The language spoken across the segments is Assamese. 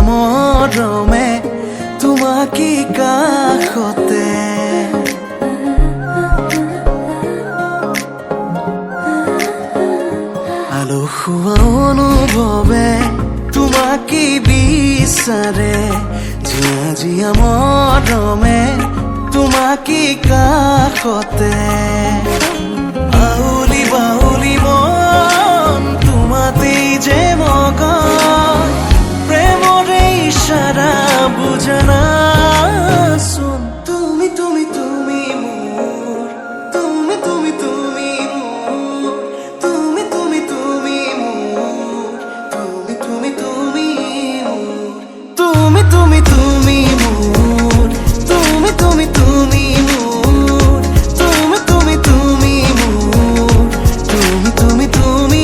মৰমে তোমাকে কাষতে আলসুৱা অনুভৱে তোমাকে বিচাৰে জিয়া মৰমে তোমাকে কাষতে আউলি বাউলি মন তোমাতেই যে মগন প্ৰেমৰে ইশাৰা বুজনা চোন তুমি তুমি তুমি মোৰ তুমি তুমি তুমি মোৰ তুমি তুমি তুমি মোৰ তুমি তুমি তুমি মোৰ তুমি তুমি তুমি মোৰ তুমি তুমি তুমি মোৰ তুমি তুমি তুমি মোৰ তুমি তুমি তুমি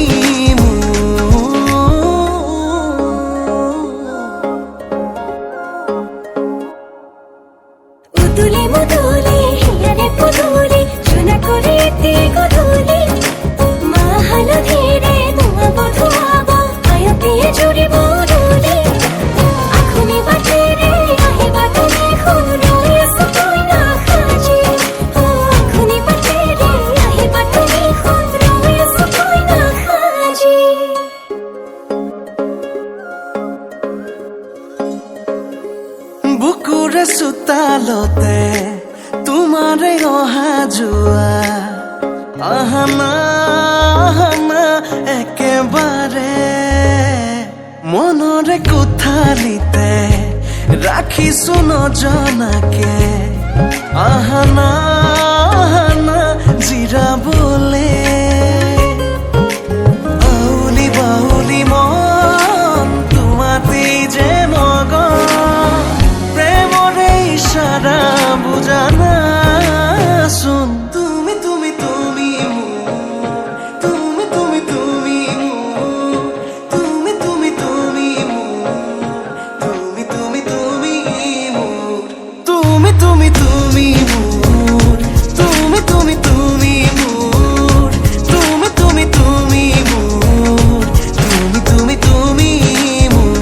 উদুলি মুদুলি হিয়ারে পুদুলি সোনা করে তে গধুলি মা হালধিরে ধোঁয়া বধুয়াব আয়তে জুড়ি বদুলি আখুনি বাটে রে আহিবা তুমি খুন রয়েছ তুই না খাজি আখুনি বাটে রে আহিবা তুমি খুন রয়েছ তুই না খাজি বুকুৰে চোতালতে তোমাৰে অহা যোৱা আহানা আহানা একেবাৰে মনৰে কোঠালিতে ৰাখিছো নজনাকে আহানা আহানা জিৰাবলে আউলি বাউলি মন তোমাতেই যে মগন প্ৰেমৰে ইশাৰা বুজানা চোন তুমি তুমি তুমি মোৰ তুমি তুমি তুমি মোৰ তুমি তুমি তুমি মোৰ তুমি তুমি তুমি মোৰ তুমি তুমি তুমি মোৰ তুমি তুমি তুমি মোৰ তুমি তুমি তুমি মোৰ তুমি তুমি তুমি মোৰ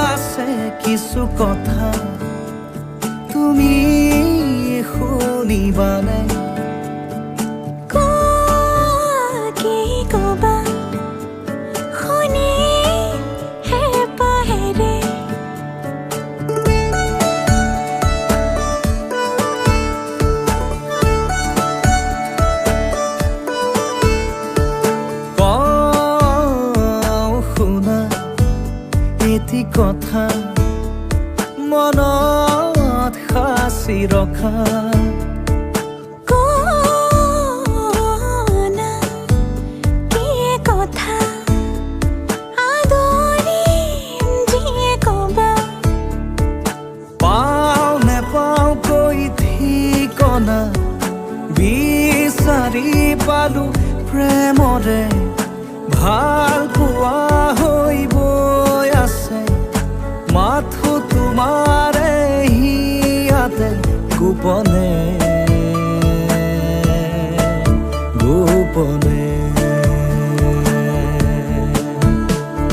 আছে কিছু কথা তুমি শুনিবানে কি কবা শুনি হেঁপাহেৰে কওঁ শুনা এটি কথা মনত সাঁচি ৰখা কোনা কি কথা আদৰিম যিয়ে কবা পাওঁ নেপাওঁ কৈ ঠিকনা বিচাৰি পালো প্ৰেমৰে ভাল পোৱা হৈ বৈ আছে মাথো তোমাৰে হিয়াতে গোপনে গোপনে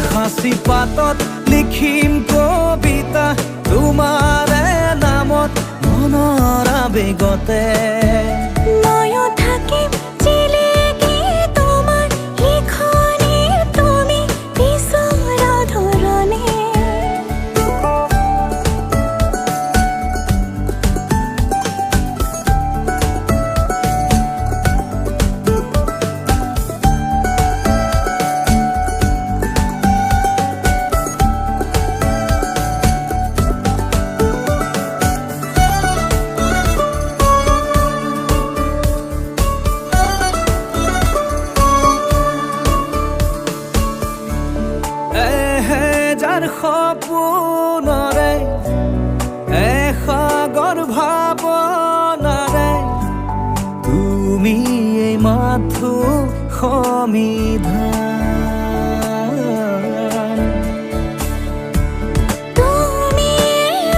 খাচী পাতত লিখিম কবিতা তোমাৰে নামত মনৰ আবেগতে ময়ো থাকিম জিলিকি তোমাৰ লিখনি তুমি বিচৰা ধৰণে সপোনৰে এসাগৰ ভাৱনাৰে তুমি এই মাথো সমিধান তুমি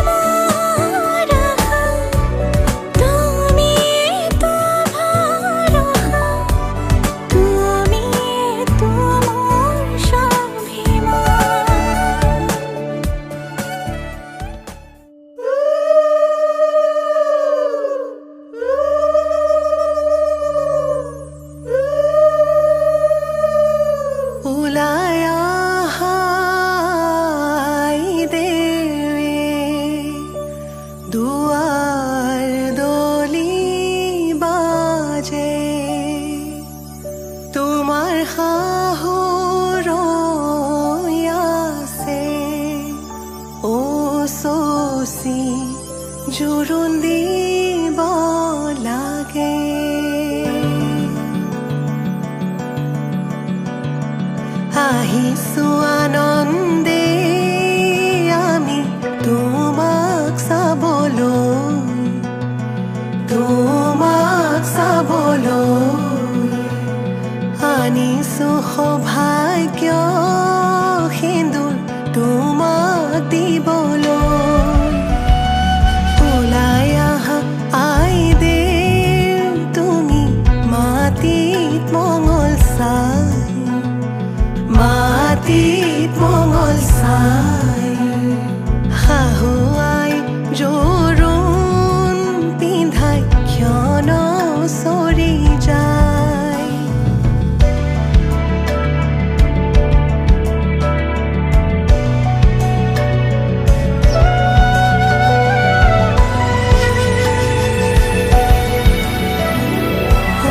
মোৰ আশা, তুমি তো ভৰসা, তুমি তো মোৰ স্বাভিমান। ওলাই আহাই দেৱে দুৱাৰ দলি বাজে, তোমাৰ শাহুৰ আছে ও চচি জোৰোণ দিব লাগে। আহিছো আনন্দে আমি তোমাক চাবলৈ, তোমাক চাবলৈ আনিছো সৌভাগ্য সিন্দুৰ তোমাক দিবলৈ। ওলাই আহা আইদেউ তুমি মাটিত মঙল চাই, মাটিত মঙল চাই শাহু আই জোৰোণ পিন্ধাই ক্ষণ চৰি যায়।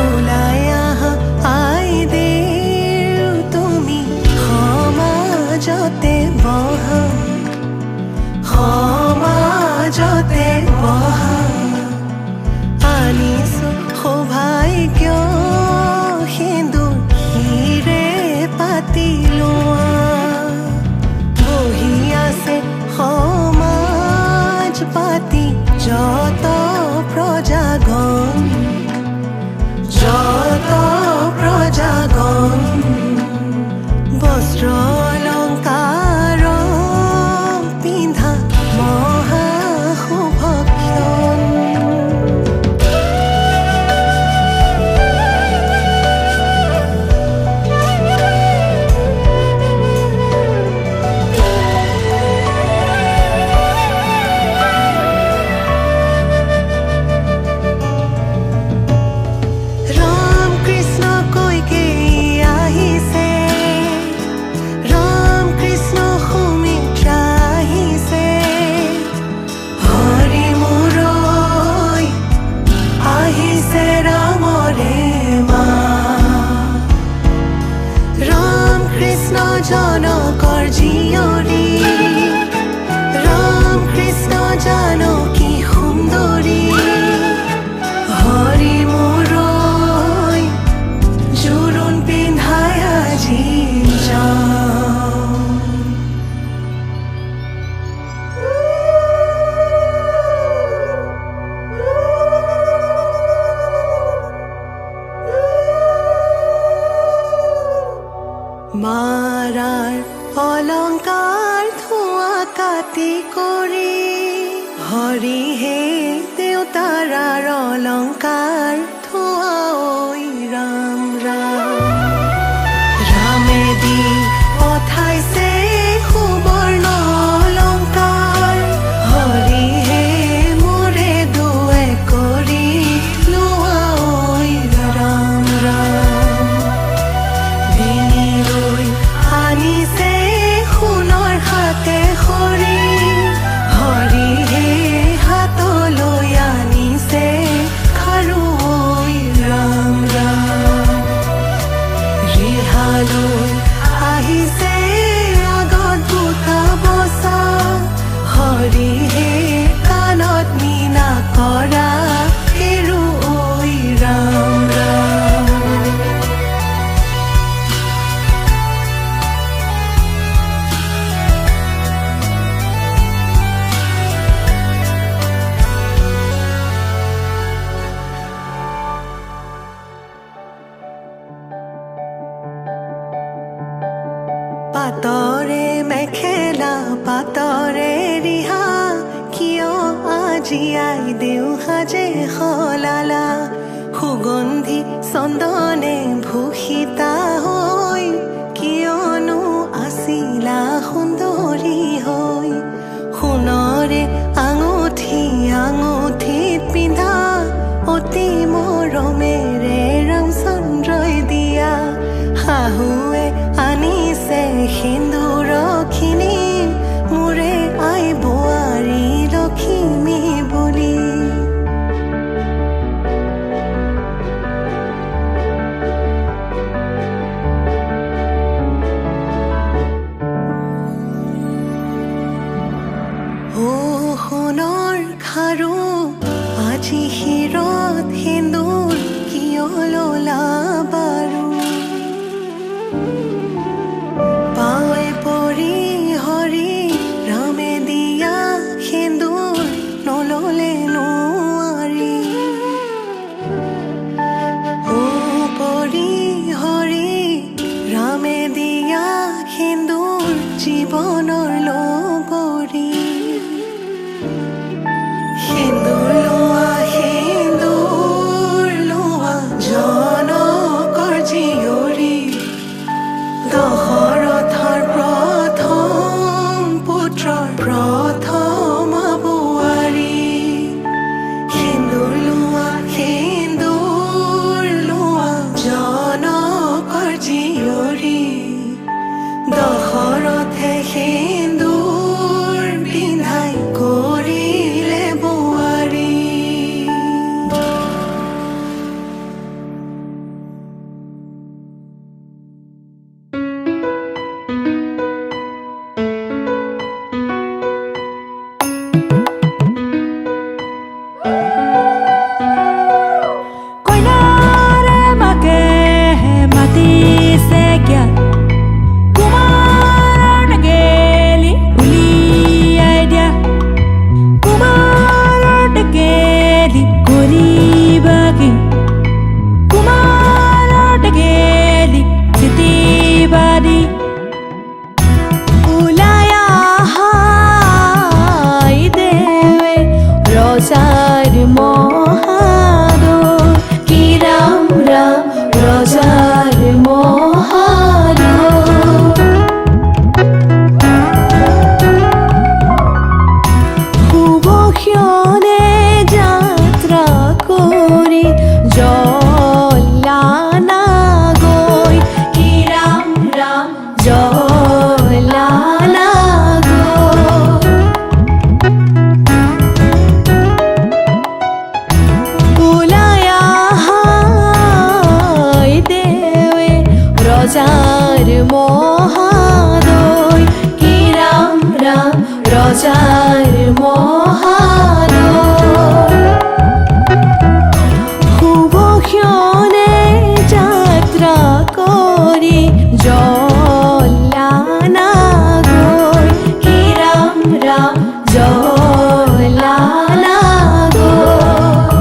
ওলাই আহা আইদেউ তুমি সমাজতে বহা, সমাজতে বহা আনিছো সৌভাগ্য সিন্দুৰ হিৰে পাতি লোৱা। বহি আছে সমাজ পাতি যত প্ৰজাগণ, যত প্ৰজাগণ বস্ত্ৰ অলংকাৰ পিন্ধা মহা শুভক্ষণ। ৰাম কৃষ্ণ কৈকে আহিছে, ৰাম কৃষ্ণ সুমিত্ৰা আহিছে, হৰি মুৰৈ আহিছে ৰামৰে মা। ৰাম কৃষ্ণ জনকৰ জীয়ৰী, ৰাম কৃষ্ণ জানকী সুন্দৰী, হৰি মুৰৈ জোৰোণ পিন্ধাই আজি যাওঁ। মাৰাৰ অলংকাৰ ধোঁৱা কাটি কৰি, হৰিহে দেউতাৰাৰ অলংকাৰ ধোঁৱা ঐ ৰাম ৰাম। ৰামে দি পঠাইছে সুবৰ্ণ অলংকাৰ, হৰিহে মোৰে দুৱে কৰি লোৱা ঐ ৰাম ৰাম। ডিঙিলৈ আনিছে সোণৰ হাতে খৰি, হৰিহে হাতলৈ আনিছে খাৰু ঐ ৰাম ৰাম। ৰিহালৈ আহিছে আগত বুটা বচা, হৰিহে কাণত মীনা কৰা হেৰু ঐ ৰাম ৰাম। হাতৰে ৰিহা কিয় আজিয়াই দেও সাজে সলালা সুগন্ধি চন্দনে ভূষিতা হৈ কিয়নো আছিলা সুন্দৰী হৈ সোণৰে আঙুঠি আঙুঠিত পিন্ধা অতি মৰমেৰে ৰামচন্দ্ৰই দিয়া শাহুৱে আনিছে সিন্দুৰখিনি মোৰে আই বোৱাৰী লখিমী বুলি সোণৰ খাৰু আজি শিৰত সেন্দুৰ কিয় ললা বাৰু পাৱে পৰি হৰি ৰামে দিয়া সেন্দুৰ নললে নোৱাৰি পৰি হৰি ৰামে দিয়া সেন্দুৰ জীৱনৰ লগৰী সেন্দুৰ লোৱা জনকৰ জীয়ৰী দশৰথৰ প্ৰথম পুত্ৰৰ প্ৰথম বোৱাৰী সেন্দুৰ লোৱা জনকৰ জীয়ৰী দশৰথে সেন্দুৰ পিন্ধাই কৰিলে বোৱাৰী কইনাৰে মাকে মাতিছে জ্ঞান কুমাৰ গেলি উলিয়াই দিয়া কুমাৰ গেলি কৰিবাগে কুমাৰ গেলি চিটিবাদি ওলাই আহাই দেৱে ৰজাৰ মহাদৰ কি ৰাম ৰাম ৰজাৰ মহাদৰ সুবক্ষণে যাত্ৰা কৰি জলানা গৈ কি ৰাম ৰাম জলানা গৈ ওলাই আহাই দেৱে ৰজাৰ মহাদয় কি ৰাম ৰাম ৰজাৰ মহাদয় সুবক্ষণে যাত্ৰা কৰি জলানা গৈ কি ৰাম ৰাম জলানা গৈ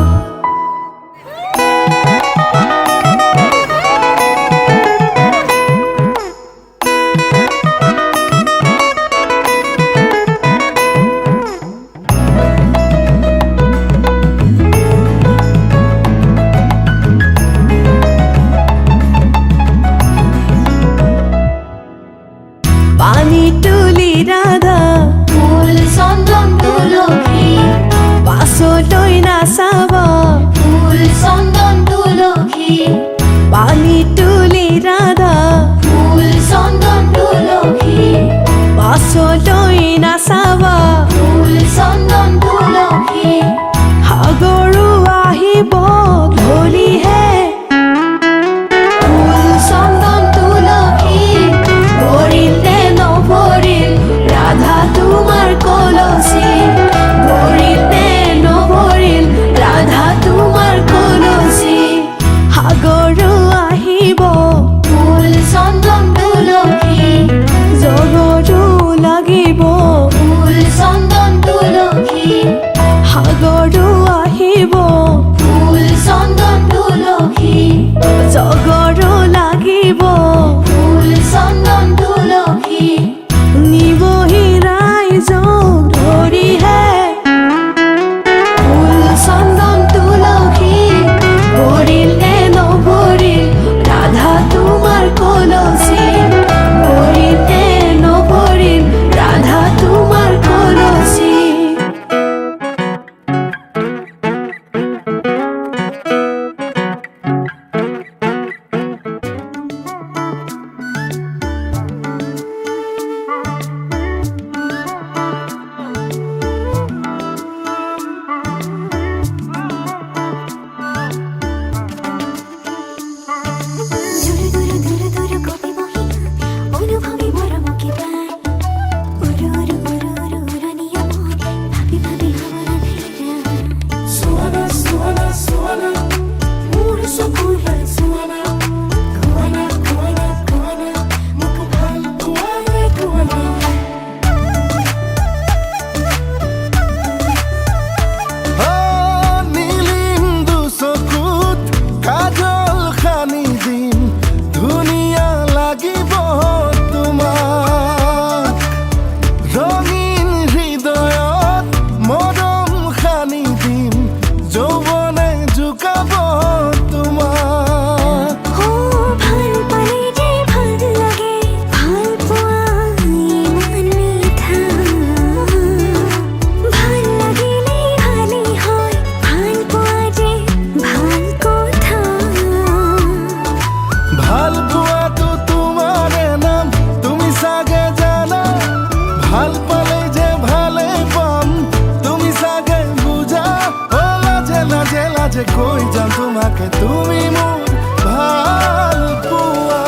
কৈ যাম তোমাকে তুমি মোৰ ভাল পোৱা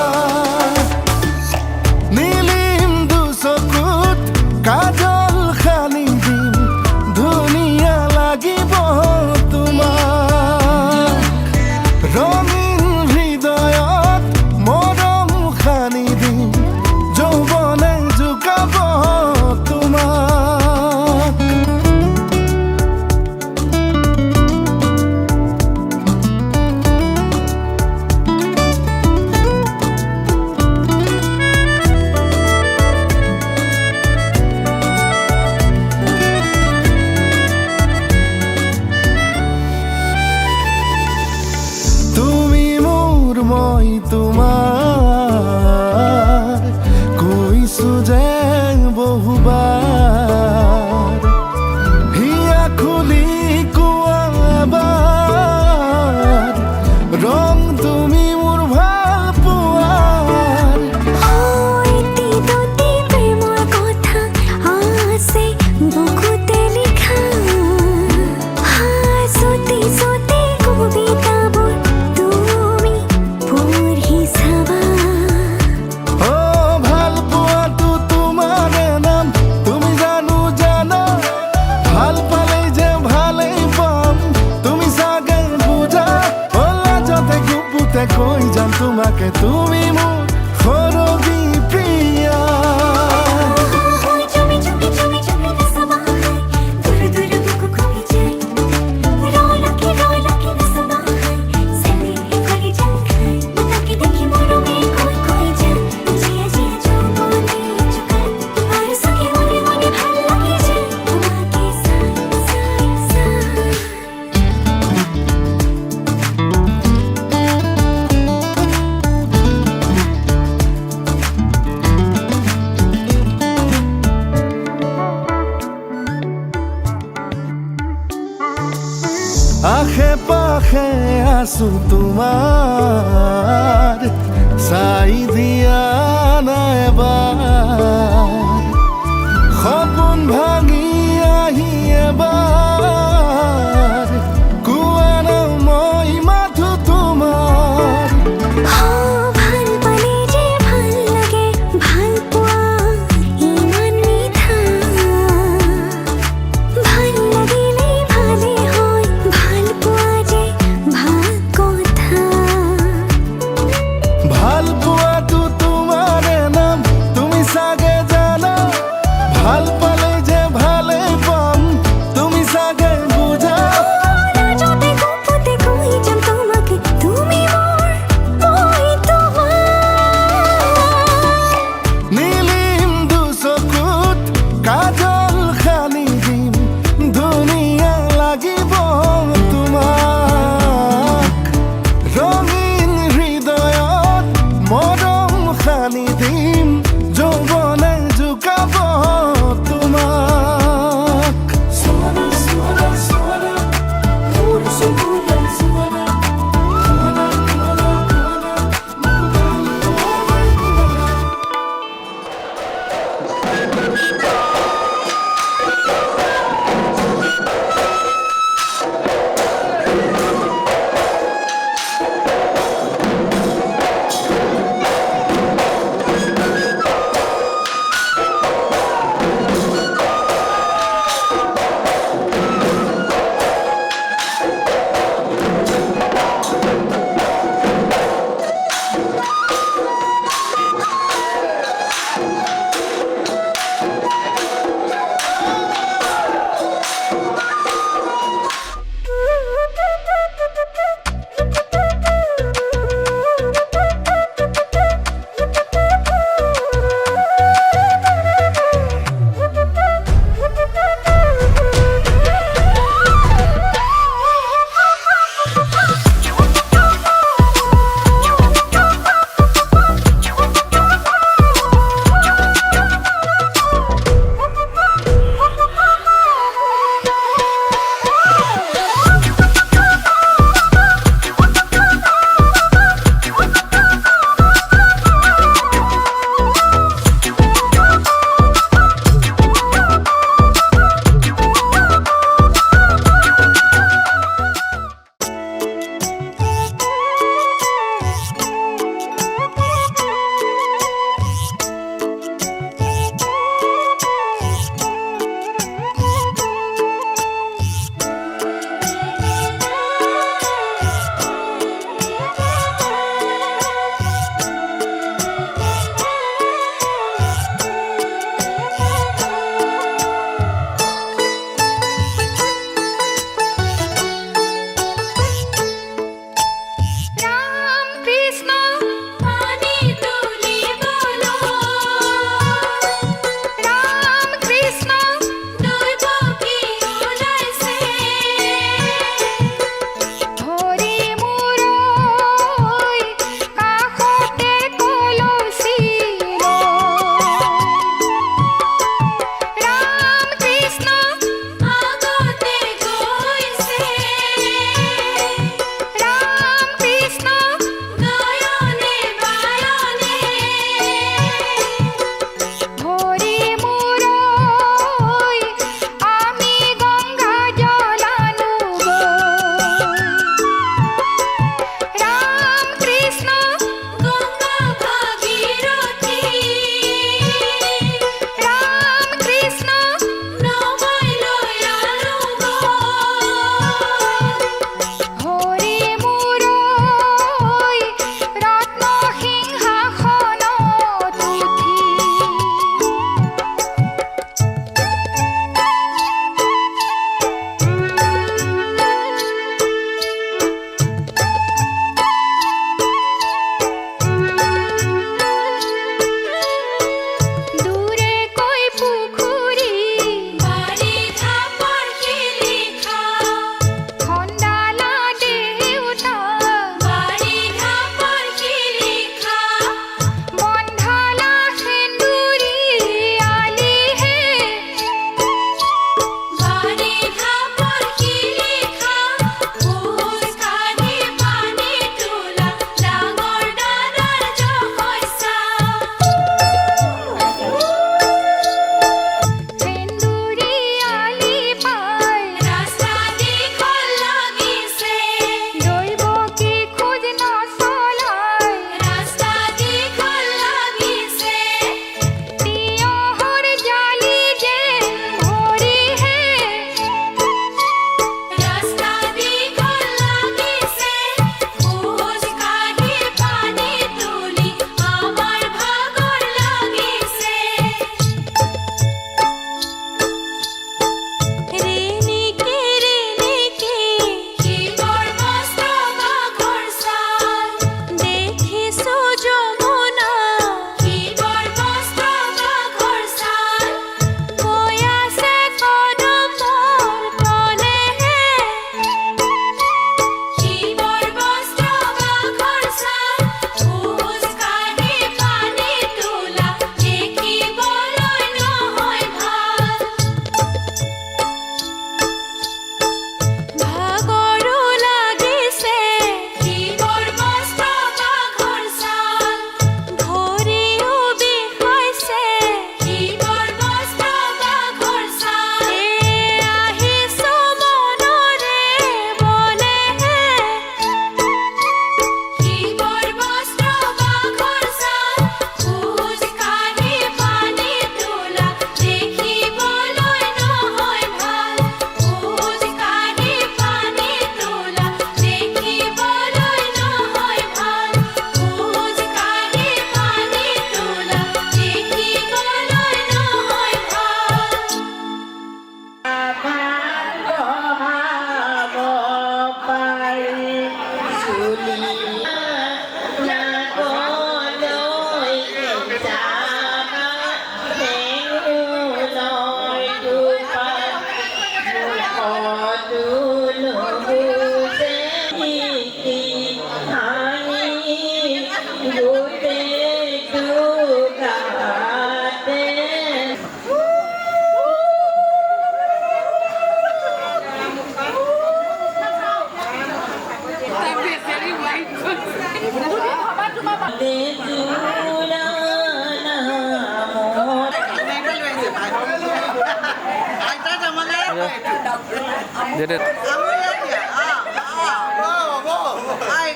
নীলিম দুচকুত কাজল সানি দিম ধুনীয়া লাগিব তোমাক ৰঙীন হৃদয়ত মৰম সানি দিম যৌৱনে জোকাব তোমাক তুমি মোৰ মই তোমাৰ কৈছো যে বহুবাৰ হিয়া খুলি কোৱা এবাৰ ৰং তুমি মোৰ ভাল পোৱাৰ এটি প্ৰেমৰ কথা আছে বুকুতে লিখা হাঁচতি চতি কবিতাবোৰ তুমি পঢ়ি চাবা অ ভাল পোৱাটো তোমাৰে নাম তুমি জানো ভাল পালেই যে ভালেই পাম তুমি চাগে বুজা লাজতে গুপুতে কৈ যাম তোমাকে তুমি মোৰ সৰগী প্ৰিয়া চুমি চুমি চুমি চুমি নচাবা দূৰ দূৰ বুকু কমি যায় ৰৈ লাকি নচাবা চেলি কৰি যায় তাকে দেখি মৰমে কৈ যায় জিয়া জিয়া যৌৱনে জোকায় আৰু সখী মনে মনে ভাল লাগি যায় তোমাকে চাই চাই আশে পাশে আছো তোমাৰ চাই দিয়া নাই এবাৰ সপোন ভাঙি আহি এবাৰ কোৱা ন মই মাথো তোমাৰ ভাল পালে যে ভাল লাগে ভাল পোৱা ইমান মিঠা ভাল লাগিলে ভালে হয় ভাল পোৱা যে ভাল কথা ভাল পোৱাটো তোমাৰে নাম তুমি চাগে জানা ভাল পালে যে ভাল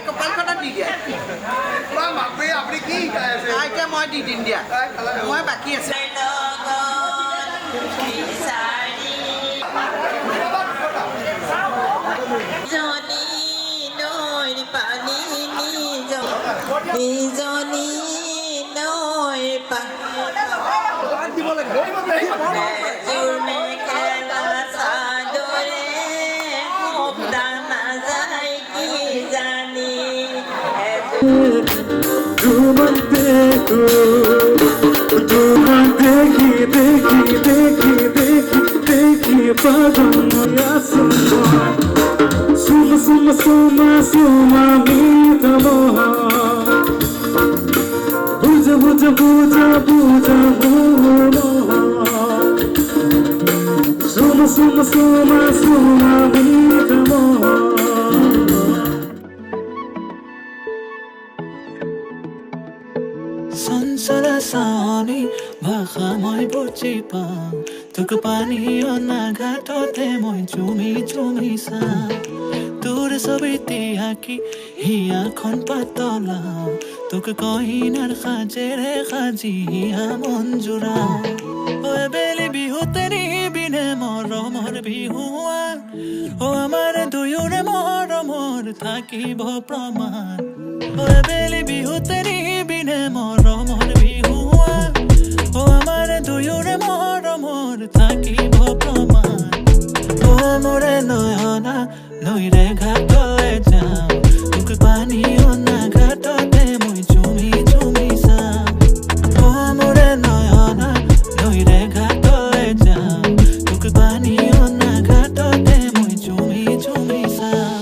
কপালখনত দি দিয়া আপুনি কি গাই আছে এতিয়া মই দি দিম দিয়া মই বাকী আছে নিজনী নৈ দিব লাগে পাজোৰ মেখেলা চাদৰে শব্দা নাযায় কি জানি তোমার দেখো তোমার দেখি দেখি দেখি দেখি দেখি পাগল আসুমা সুমা সুমা সুমা সুমা মিতা মোহা বুঝা বুঝা বুঝা বুঝা মোহা সুমা সুমা সুমা সুমা মিতা মোহা চঞ্চল চাৱনি ভাষা মই বুজি পাওঁ তোক পানী অনা ঘাটতে মই চুমি চুমি চাওঁ তোৰ ছবিতে আঁকি হিয়াখন পাতলাও তোক কহিনাৰ সাজেৰে সাজি মন জোৰাও বেলি বিহুতে নিবিনে মৰমৰ বিহুৱা আমাৰ দুয়োৰে মৰমৰ থাকিব প্ৰমাণ বেলি বিহুতে নিবিনে মৰমৰ বিহুৱা আমাৰ দুয়োৰে মৰমৰ থাকিব প্ৰমাণ মোৰে নয়না নৈৰে ঘাটলৈ যাওঁ তোক পানী অনা ঘাটতে মই চুমি চুমি চাওঁ মোৰে নয়না নৈৰে ঘাটলৈ যাওঁ তোক পানী অনা ঘাটতে মই চুমি চুমি চাওঁ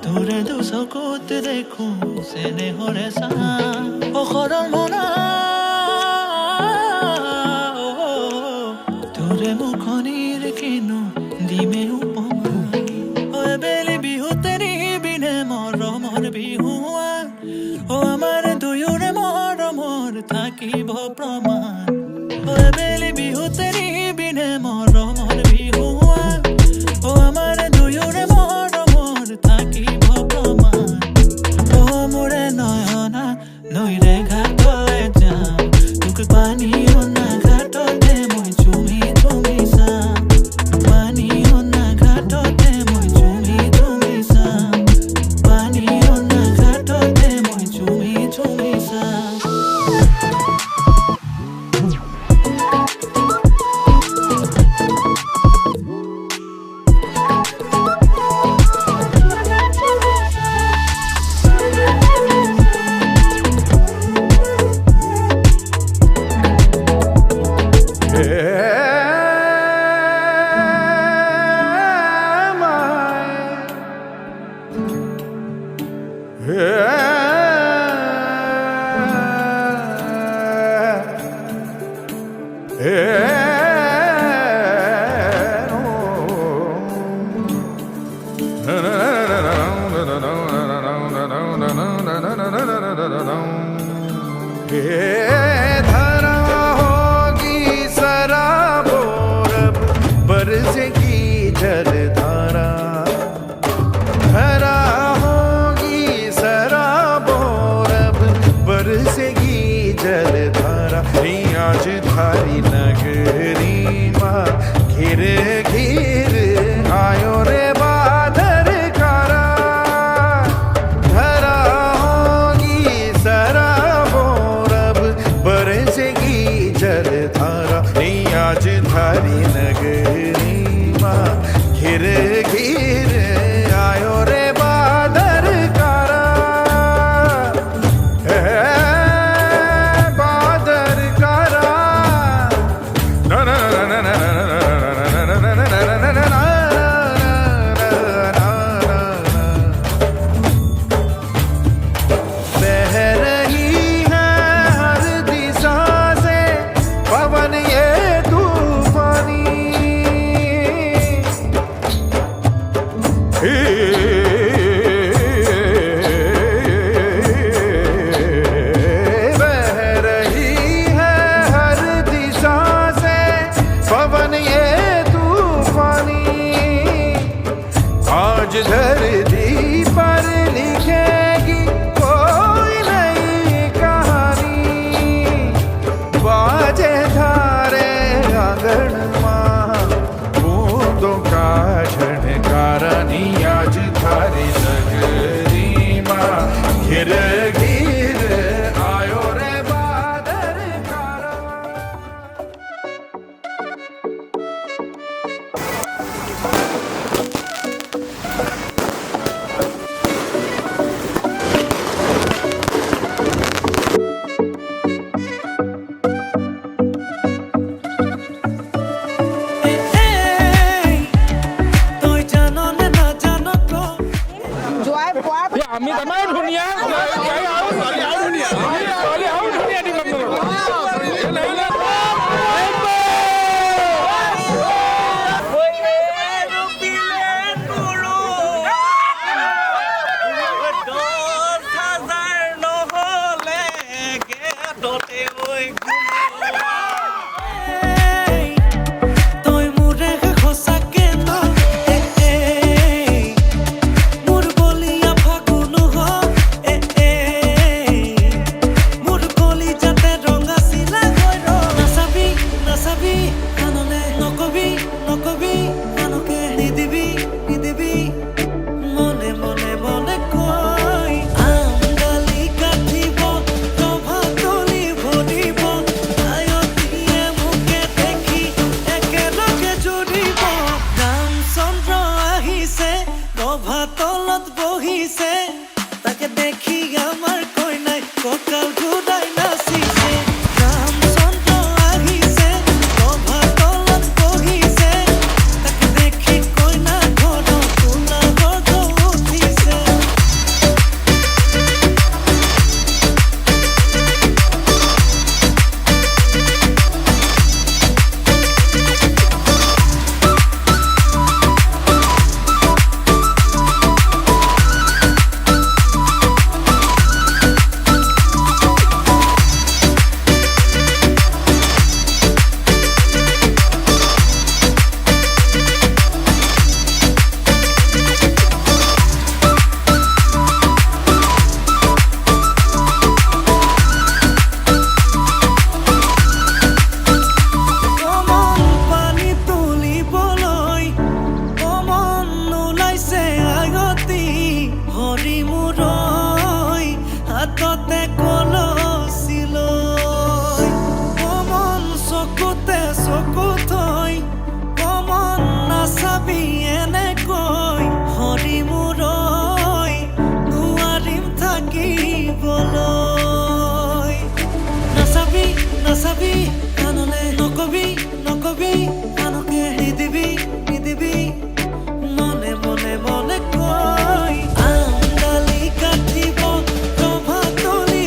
তোৰে দুচকুত দেখো চেনেহৰে চাওঁ সৰল মনা তোৰে মুখনিৰ কিনো দিমে উপমা বেলি বিহুতে নিবিনে মৰমৰ বিহুৱা আমাৰ দুয়োৰে মৰমৰ থাকিব প্ৰমাণ বেলি বিহুতে নিবিনে মৰমৰ বিহুৱা আমাৰ দুয়োৰে মৰমৰ থাকিব প্ৰমাণ মোৰে নয়না নৈৰে ঘাটলৈ যাওঁ তোক পানী অনা ঘাটতে মই চুমি চুমি চাওঁ পানী অনা ঘাটতে মই চুমি চুমি চাওঁ পানী অনা ঘাটতে মই চুমি চুমি চাওঁ धरा होगी सराबोर बरसेगी जलधारा धरा होगी सराबोर बरसेगी जलधारा आज थारी नगरी माँ घिर घिर आयो रे बादर कारा धरा होगी सराबोर बरसेगी जलधारा आज थारी नगरी माँ घिर घिर आयो रे बादर कारा बादर कारा ना ना ना ना ना ना ना ना ना তই মোৰে সঁচাকে ন মোৰ বলিয়া ফাগুন হ মোৰ কলি যাতে ৰঙা চিলা হৈ নাচাবি নাচাবি কাণলে নকবি নকবি কাণকে নিদিবি নিদিবি মনে মনে মনে কৈ আমডালি কাটিব ৰভা তলি ভৰিব আয়তীয়ে মোকে দেখি একেলগে জুৰিব ৰামচন্দ্ৰ আহিছে ৰভা তলত বহিছে তাকে দেখি আমাৰ কইনাই কঁকাল ঘূৰাই নাচিছে ৰামচন্দ্ৰ আহিছে ৰভা তলত বহিছে তাকে দেখি কইনা ঘৰত কোলা গৰ্জ উঠিছে কমন পানী তুলিবলৈ কমন নোলাইছে আগতি হৰি মূৰৈ হাততে কলচি লৈ কমন চকুতে চকু থৈ কমন নাচাবি এনেকৈ হৰি মূৰৈ নোৱাৰিম থাকিবলৈ নাচাবি নাচাবি কাণলে নকবি নকবি কাণকে নিদিবি নিদিবি মনে মনে মনে কৈ আমডালি কাটিব ৰভা তলি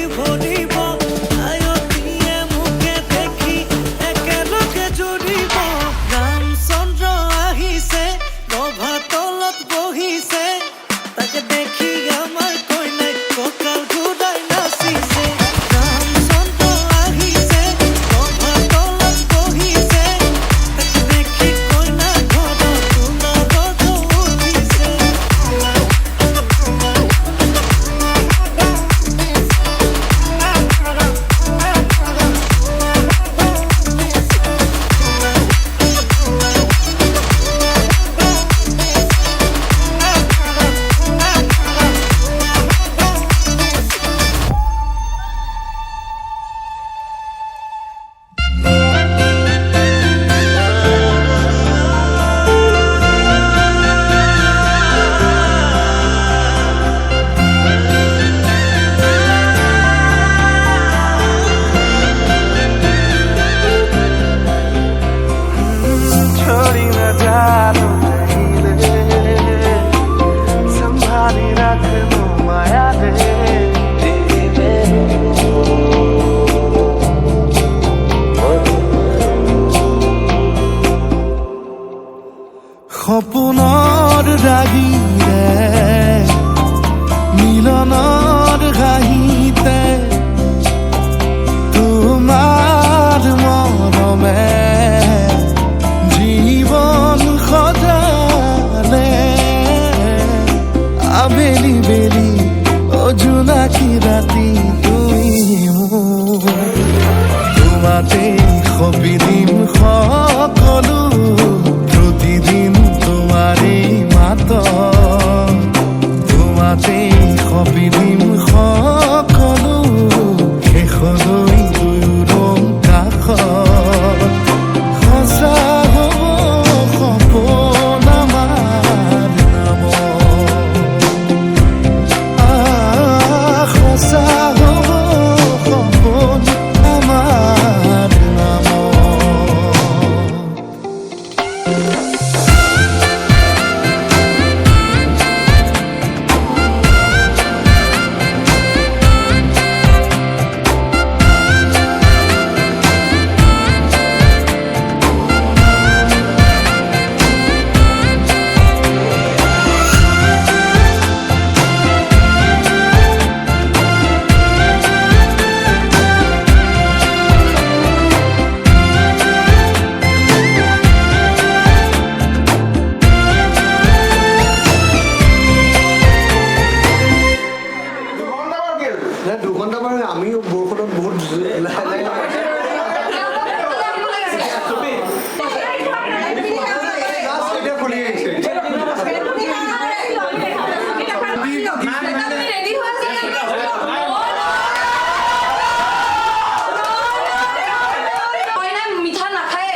সুমন্ত বাৰু আমিও বৰষুণত বহুত লাহে লাহে এতিয়া ফুলি আহিছে মিঠা নাখায়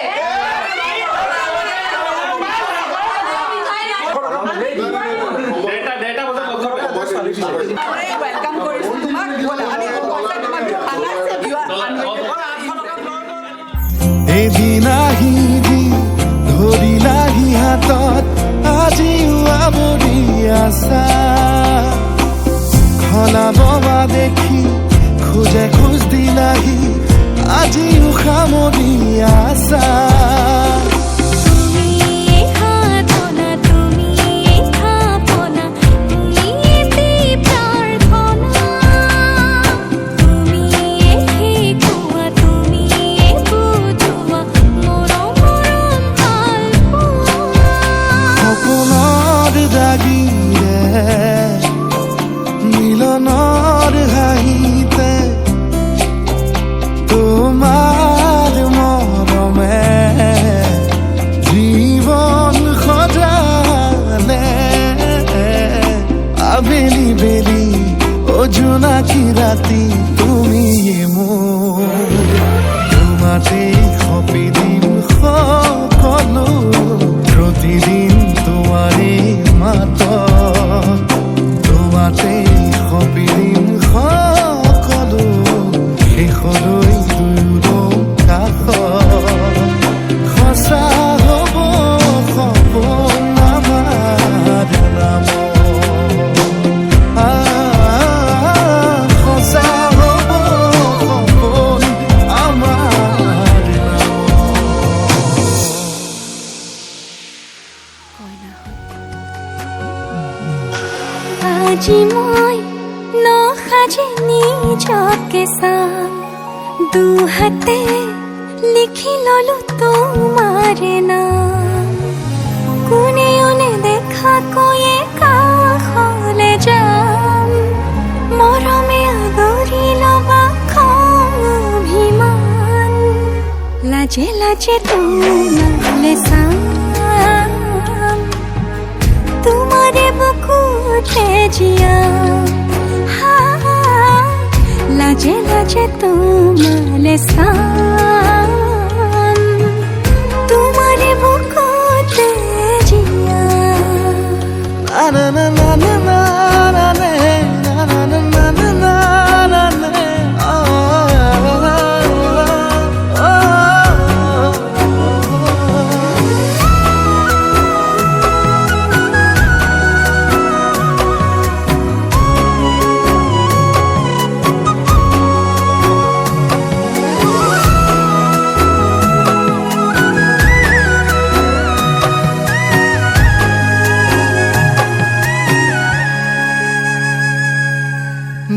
ৱেলকাম কৰিছোঁ তোমাক আমি তোমাক এদিন আহিবি ধৰিলাহি হাতত আজিও আমৰি আছা খলাববা দেখি খোজে খোজ দিলাহি আজিও সামৰি আছা মিলনৰ হাঁহিতে তোমাৰ মৰমে জীৱন সজালে আবেলি বেলি অজোনাকি ৰাতি তুমি মোৰ তোমাতে সপি দিম সকলো প্ৰতিদিন তোমাৰে মাত তোমাতে সপি দিম সকলো শেষলৈ দুয়ো কাষ সঁচা হ'ব সপোন আমাৰ নাম সঁচা হ'ব সপোন আমাৰ নাম আজি মই নসাজে নিজকে চাম দুহাতে লিখি ললো তোমাৰে নাম কোনেও নেদেখা কৈয়ে কাষলে যাম মৰমে আদৰি লবা খং অভিমান লাজে লাজে তোমালে চাম তোমারে বুকুতে জিয়া লাজে লাজে তোমালে সাম তোমারে বুকুতে জিয়া na na na na na na na na na na na na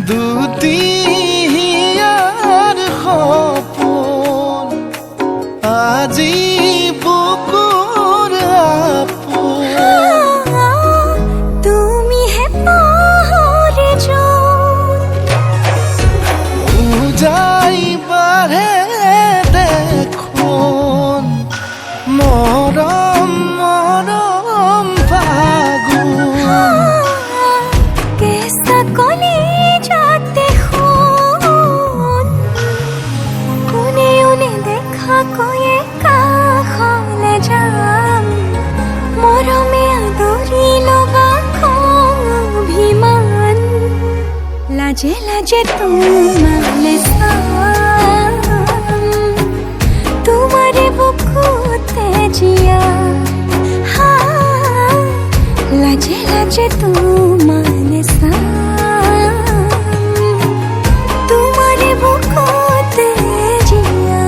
দুটি হিয়াৰ সপোন আজি বুকুৰ আপোন তুমি হে পাহৰি যোন উজাই বাঢ়ে দেখোন মৰম মৰম ফাগুন কেঁচা কলি যাতে শুন কোনেও নেদেখা কৈয়ে কাষলে যাম মৰমে আদৰি লবা খং অভিমান লাজে লাজে তোমালে চাম তোমাৰে বুকুতে জিয়া লাজে লাজে তোমালে চাম তোমাৰে বুকুতে জিয়া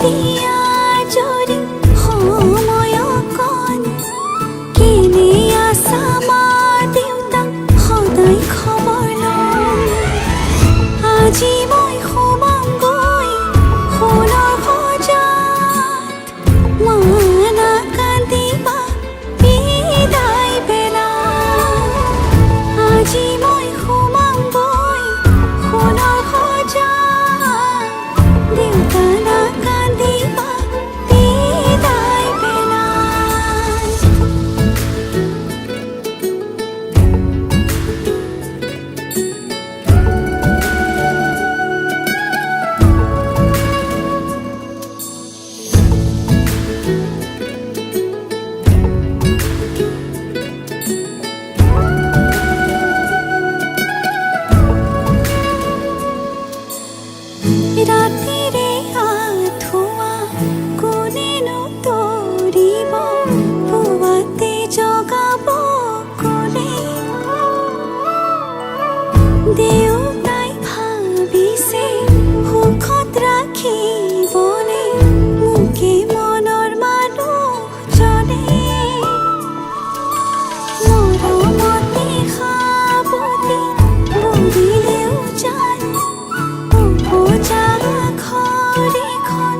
দিয়া যদি সময় অকণ কেনে আছা মা দেউতা সদায় খবৰ লওঁ আজি মই সোমাম গৈ সোণৰ সজাত মানা কান্দিবা বিদায় বেলা আজি মই সোমাম গৈ সোণৰ সজাত দেউতা না কান্দিবা বিদায় বেলা ৰাতিৰে আঁঠুৱা কোনেনো তৰিব পুৱাতে জগাব কোনে দেউতাই ভাবিছে সুখত ৰাখিবনে মোকে মনৰ মানুহজনে মৰমতে সাৱটি বুলিলেও জান উপজা ঘৰখন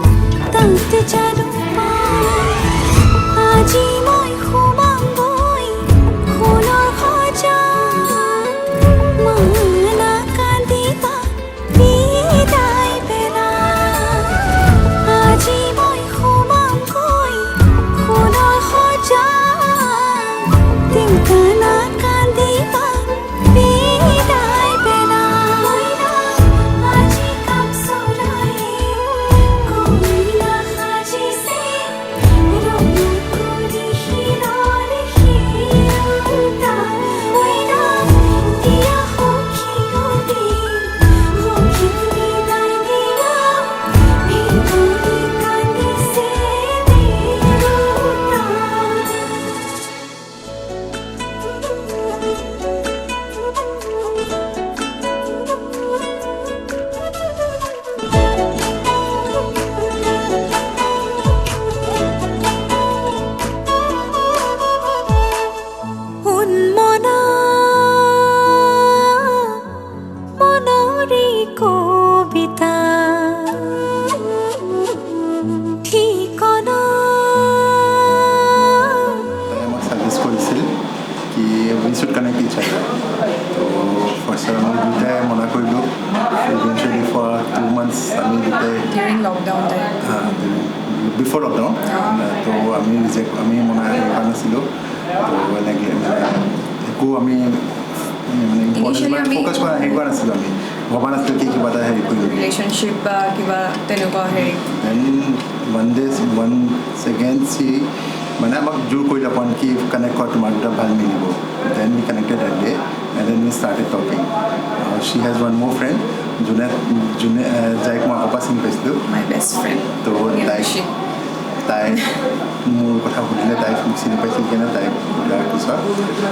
তাত জানো পাই আজি মই সোমাম গৈ সোণৰ সজাত মানা কান্দিবা বিদায় বেলা আজি মই সোমাম গৈ সোণৰ সজাত দেউতা না কান্দিবা বিদায় বেলা আজি কাম চৰায়ে কইনা সাজিছে ৰঙা কৰি শিৰৰে শিৰোতা মইনা দিয়া সখী গলি সখীক বিদায় দিয়া ভিতৰি কান্দিছে দেউতা উন্মনা মনৰে কবিতা ঠিকনা তাই আমাক ছাজেষ্ট কৰিছিল কি উই শুড কানেক্ট ইচ আদাৰ তো ফাৰ্ষ্ট আমি দুটাই মনা কৰিলোঁ ইভেঞ্চুৱেলি ফৰ 2 months আমি দুটাই During lockdown time. Before lockdown তো আমি মনা হেৰি কৰা নাছিলোঁ তো এনেকৈ একো আমি মানে Initially আমি- ফ'কাছ কৰা হেৰি কৰা নাছিলোঁ আমি ভবা নাছিলোঁ কি কিবা এটা হেৰি কৰিম Relationship বা কিবা তেনেকুৱা হেৰি দেন one second সি মানে আমাক জোৰ কৰিলে অকণ কি কানেক্ট কৰা তোমাৰ দুটা ভাল মিলিব then we connected at day and then we started talking she has one more friend যোনে যাইক মই আগৰ পৰা চিনি পাইছিলোঁ my best friend. তো তাই মোৰ কথা সুধিলে তাই মোক চিনি পাইছিল কেনে তাইক সোধাৰ পিছত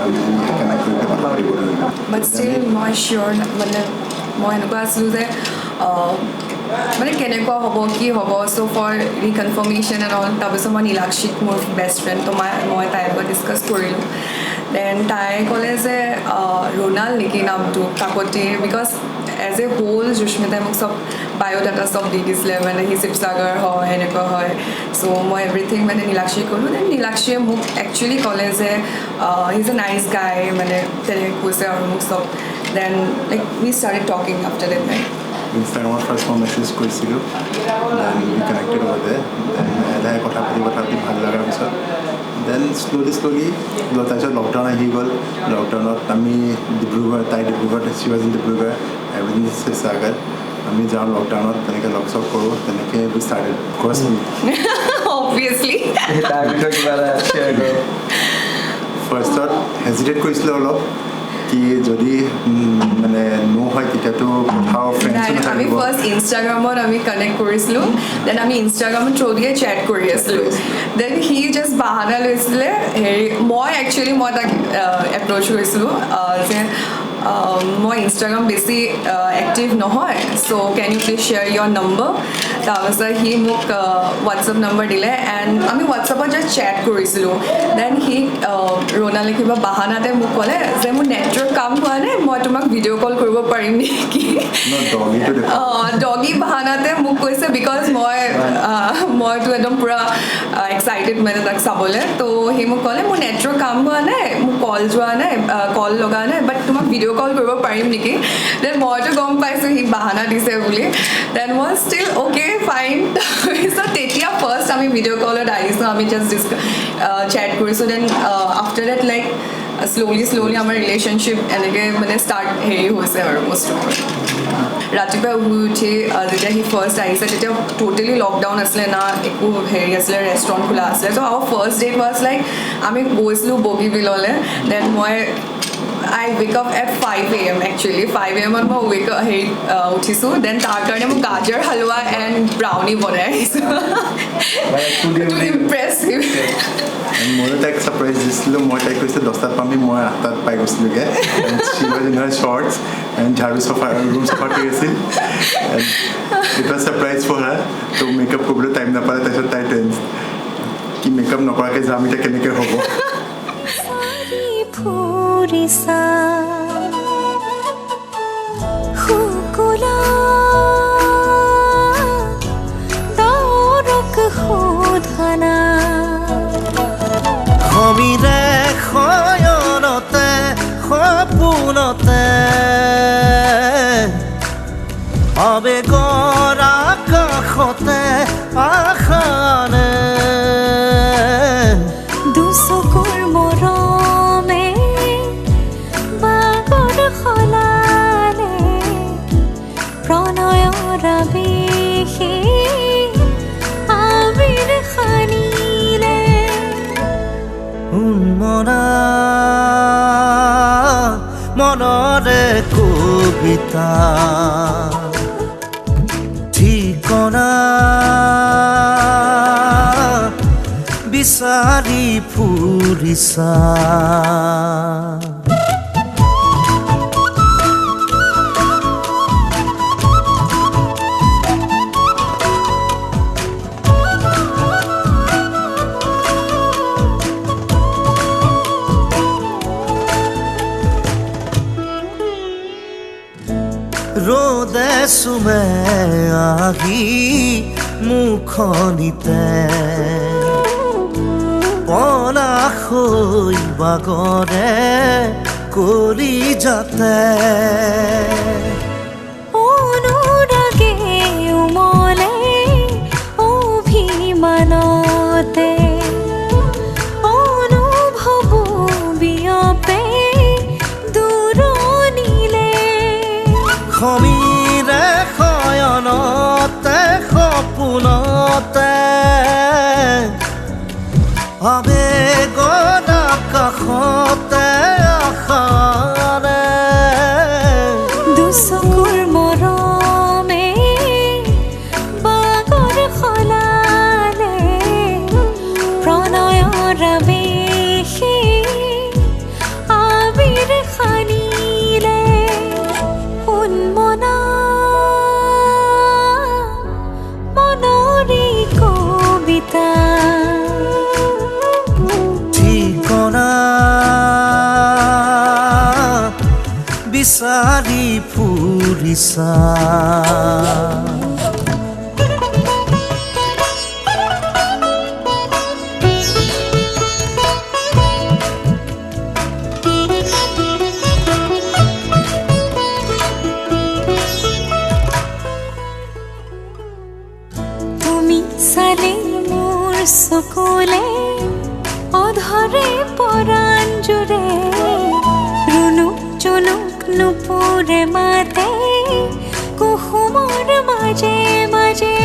আমি কানেক্ট কৰি কথা পাতিব ধৰিলোঁ But still মই sure মানে মই এনেকুৱা আছিলোঁ যে মানে কেনেকুৱা হ'ব কি হ'ব চ' ফৰ ৰিকনফাৰ্মেশ্যন এণ্ড অল তাৰপিছত মই নীলাক্ষীক মোৰ বেষ্ট ফ্ৰেণ্ড তো মই তাইৰ লগত ডিছকাছ কৰিলোঁ দেন তাই ক'লে যে ৰোনাল নেকি নামটো Kakati because as a whole জুস্মিতাই মোক চব বায়'ডাটা চব দি দিছিলে মানে সি শিৱসাগৰ হয় এনেকুৱা হয় চ' মই এভৰিথিং মানে নীলাক্ষীক ক'লোঁ দেন নীলাক্ষীয়ে মোক একচুৱেলি ক'লে যে হি ইজ এ নাইচ গাই মানে তেনেকৈ কৈছে আৰু মোক চব then like we started talking after that night ইনষ্টাগ্ৰামত ফাৰ্ষ্ট মই মেছেজ কৰিছিলোঁ দেন উই কানেক্টেড হ'ব দে দেন এটাই কথা পাতি ভাল লগাৰ পিছত দেন শ্ল'লি তাৰপিছত লকডাউন আহি গ'ল লকডাউনত আমি তাই ডিব্ৰুগড় শিৱাজী ডিব্ৰুগড় এভৰিথিং শিৱসাগৰ আমি যাওঁ লকডাউনত তেনেকৈ লগ চগ কৰোঁ তেনেকৈ উই ষ্টাৰ্টেড কষ্ট অবভিয়াছলি তাৰ বিষয়ে কিবা এটা শ্বেয়াৰ কৰক ফাৰ্ষ্টত হেজিটেট কৰিছিলোঁ অলপ কি যদি মানে নো হয় তেতিয়াতো পঠাও ফ্ৰেণ্ডছো আমি নাথাকিব ফাৰ্ষ্ট ইনষ্টাগ্ৰামত আমি কানেক্ট কৰিছিলোঁ দেন আমি ইনষ্টাগ্ৰামত থ্ৰু দিয়ে চেট কৰি আছিলোঁ দেন সি জাষ্ট বাহানা লৈছিলে হেৰি মই তাক এপ্ৰ'চ কৰিছিলোঁ যে মই ইনষ্টাগ্ৰাম বেছি এক্টিভ নহয় so' can you please share your number তাৰপিছত সি মোক হোৱাটছএপ নম্বৰ দিলে এণ্ড আমি হোৱাটছএপত জাষ্ট চেট কৰিছিলোঁ দেন সি ৰণালে কিবা বাহানাতে মোক ক'লে যে মোৰ নেটৱৰ্ক কাম হোৱা নাই মই তোমাক ভিডিঅ' কল কৰিব পাৰিম নেকি ডগি বাহানাতে মোক কৈছে বিকজ মইতো একদম পূৰা এক্সাইটেড মানে তাক চাবলৈ তো সি মোক ক'লে মোৰ নেটৱৰ্ক কাম হোৱা নাই মোক কল যোৱা নাই কল লগা নাই বাট তোমাক ভিডিঅ' কল কৰিব পাৰিম নেকি দেন মইতো গম পাইছোঁ সি বাহানা দিছে বুলি দেন মই ষ্টিল অ'কে ফাইন তাৰপিছত তেতিয়া ফাৰ্ষ্ট আমি ভিডিঅ' কলত আহিছোঁ আমি জাষ্ট চেট কৰিছোঁ then after that like slowly আমাৰ ৰিলেশ্যনশ্বিপ এনেকৈ মানে ষ্টাৰ্ট হেৰি হৈছে আৰু বস্তুবোৰ ৰাতিপুৱা শুই উঠি যেতিয়া সি ফাৰ্ষ্ট আহিছে তেতিয়া ট'টেলি লকডাউন আছিলে না একো হেৰি আছিলে ৰেষ্টুৰেণ্ট খোলা আছিলে so' our first date was like আমি গৈছিলোঁ বগীবিললৈ দেন মই I wake up at 5 AM actually 5 AM মই উঠিছোঁ দেন তাৰ কাৰণে মোক গাজৰ হালোৱা এণ্ড ব্ৰাউনি বনাই আহিছোঁ ইম্প্ৰেছিভ ময়ো তাইক ছাৰপ্ৰাইজ দিছিলোঁ মই তাইক কৈছোঁ 10টাত পামি মই 8টাত পাই গৈছিলোঁগৈ শ্বৰ্টছ এণ্ড ঝাৰু ৰুম চাফা কৰি আছিল it was surprise for her ত' মেকআপ কৰিবলৈ টাইম নাপালে তাৰপিছত তাই কি মেকআপ নকৰাকৈ যাম এতিয়া কেনেকৈ হ'ব ফুৰিছা শুকুলা দৰক শোধনা সমীৰে শয়নতে সপোনতে আবেগৰ আকাশতে আশানে দুচকুৰ মৰমে বাগৰ সলালে প্ৰণয়ৰ আবেশে আবিৰ সানিলে উন্মনা মনৰে কবিতা ঠিকনা বিচাৰি ফুৰিছা ৰ'দে চুমে আহি মুখনিতে পলাশ হৈ বাগৰে কৰি যাতে অনুৰাগে উমলে অভিমানতে অনুভৱ বিয়পে দূৰণিলে সমীৰে শয়নতে সপোনতে আবেগৰ আকাশতে আশাৰে দুচকুৰ মৰমে বাগৰ সলালে প্ৰণয়ৰ আবেশে আবিৰ সানিলে উন্মনা মনৰে কবিতা ঠিকনা বিচাৰি ফুৰিছা তুমি চালে মোৰ চকুলে অধৰে পৰাণ জুৰে ৰুণুক জুনুক নুপুৰে মাতে কুসুমৰ মাজে মাজে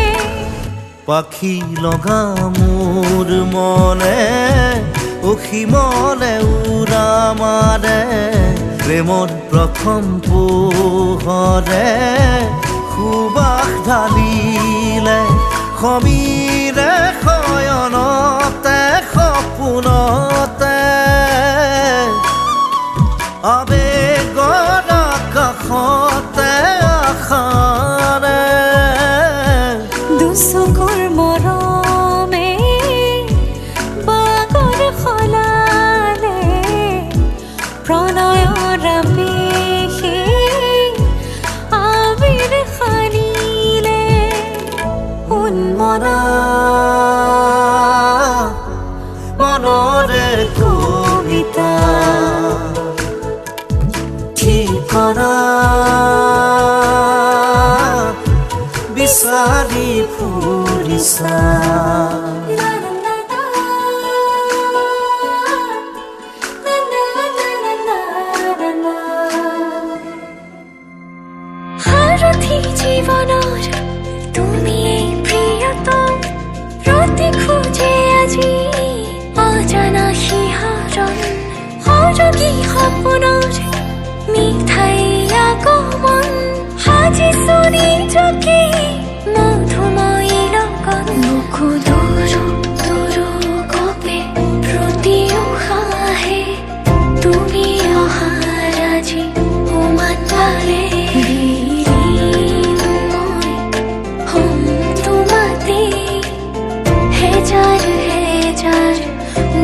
পাখি লগা মোৰ মনে অসীমলে উৰা মাৰে প্ৰেমৰ প্ৰথম পোহৰে সুবাস ঢালিলে সমীৰে শয়নতে সপোনতে আবেগৰ চকুৰ মৰমে বাগৰ সলালে প্ৰণয়ৰ আবেশে আবিৰ সানিলে উন্মনা মনৰে কবিতা ঠিকনা বিচাৰি ফুৰিছা সাৰথি জীৱনৰ তুমিয়েই প্ৰিয়তম ৰতি খোজে আজি অজানা শিহৰণ সৰগী সপোনৰ মিঠাই আগমন সাজিছো নিজকে মধুময়ী লগন বুকু দূৰ কপে প্ৰতি উশাহে তুমি অহাৰ আজি উমান পালে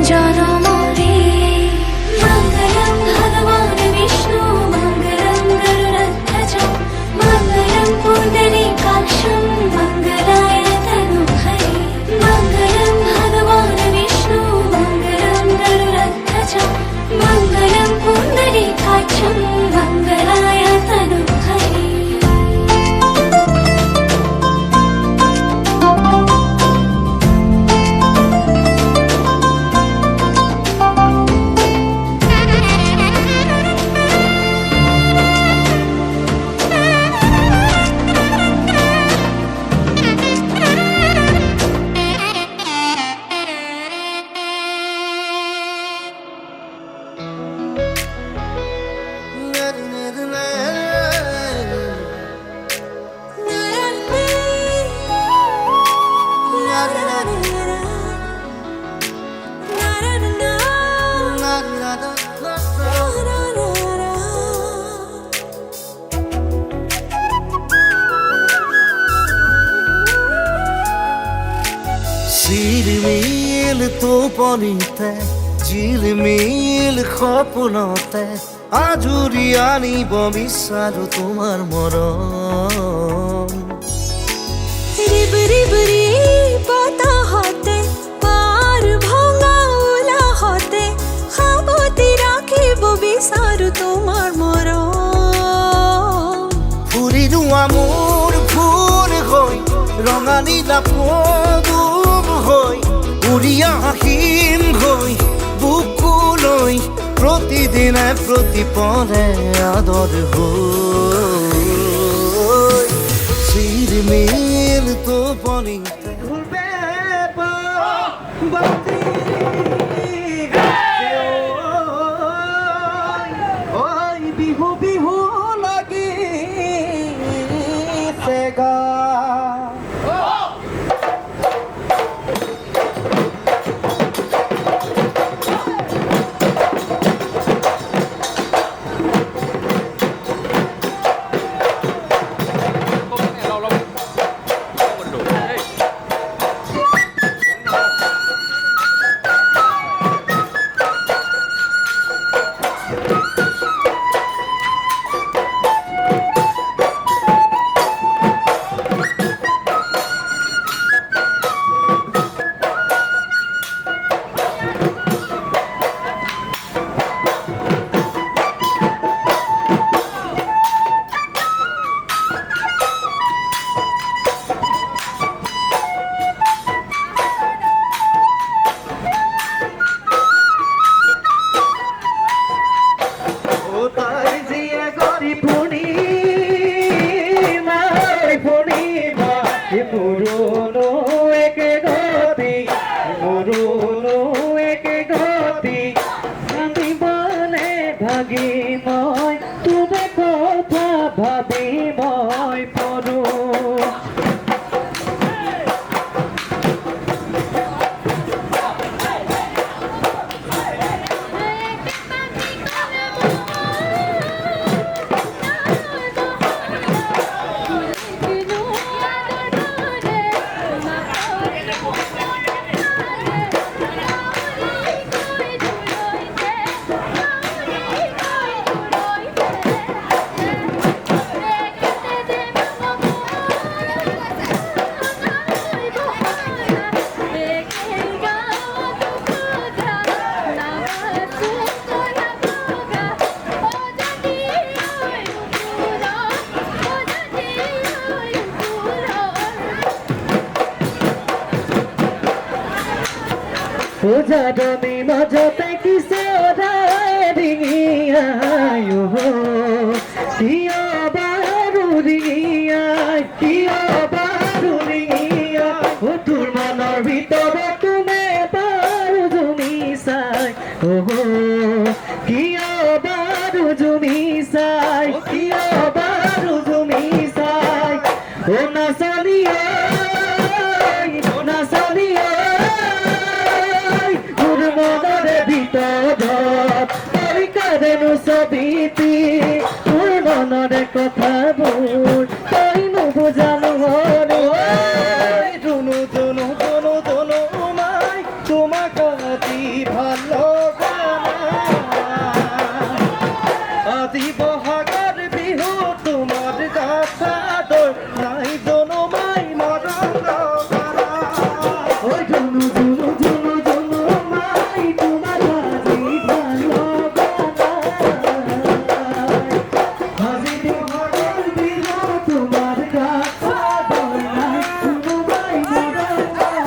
জনমরে মঙ্গলম ভগবান বিষ্ণু মঙ্গলম গরুড়ধ্বজ মঙ্গলম পুণ্ডরীকাক্ষম মঙ্গলায় তনুহরে মঙ্গলম ভগবান বিষ্ণু মঙ্গলম গরুড়ধ্বজ মঙ্গলম পুণ্ডরীকাক্ষম মঙ্গলায় তনুহরে ঝিলমিল টোপনিতে ঝিলমিল সপোনতে আজুৰি আনিব বিচাৰো তোমাৰ মৰম ৰিব ৰিব ৰি বতাহতে পাৰ ভঙা উলাহতে সাবতি ৰাখিব বিচাৰো তোমাৰ মৰম ফুৰিলো মোৰ ফুল হৈ ৰঙা নীলা পদুম হৈ উৰি আহিম হৈ বুকুলৈ প্ৰতিদিনে প্ৰতিপলে আদৰ হৈ ঝিলমিল টোপনিতে বিহু বিহু লাগি গা উজাডনি মাজতে কিছে ওদাই ডিঙিয়াই কিয় বাৰু ডিঙিয়াই কিয় বাৰু ডিঙিয়াই তোৰ মনৰ ভিতৰত তুমি বাৰু জুমি চাই কিয় বাৰু জুমি চাই কিয় বাৰু জুমি চাই নাচনি নাচনি তোৰ মনৰে ভিতৰত কাৰেনো ছবিটি তোৰ মনৰে কথাবোৰ তই নুবুজা নহ'লে দুনু দুনু দুনু দুনু মাই তোমাক অতি ভাল লগা আজি বহাগৰ বিহু তোমাৰ গাছাদৰ নাই দুনু মাই মৰম লগা ঐ দুনু দুনু দুনু দুনু মাই তোমাক আজি ভাল লগা আজি বহাগৰ বিহু তোমাৰ গাছাদৰ নাই দুনু মাই মৰম লগা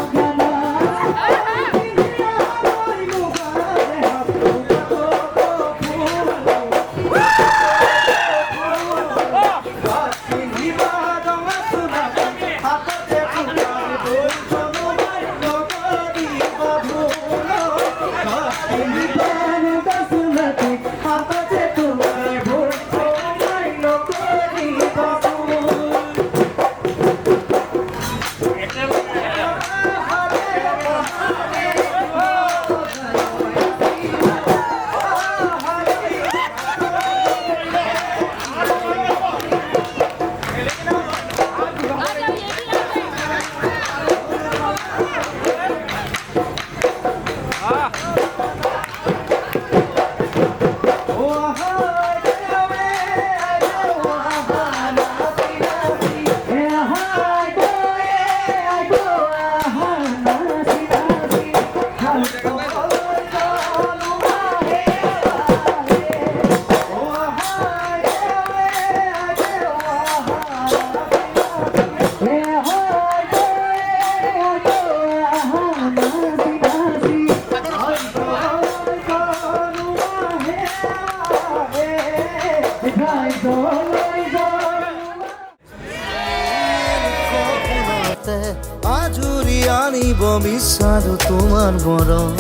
আজুৰি আনিব বিচাৰো তোমাৰ মৰম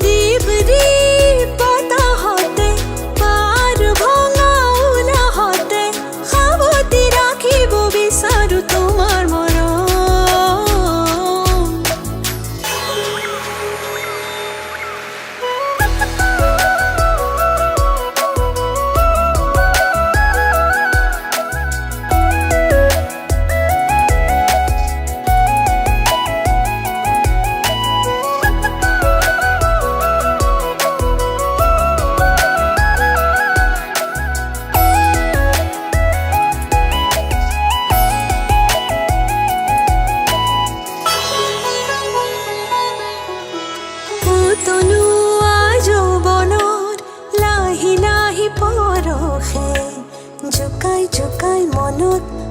ৰিব ৰিব বতাহতে পাৰ ভঙা উলাহতে খাবতি ৰাখিব বিচাৰো তোমাৰ মৰম তনুৱা যৌৱনত লাহি লাহি পৰখে জোকাই জোকাই মনত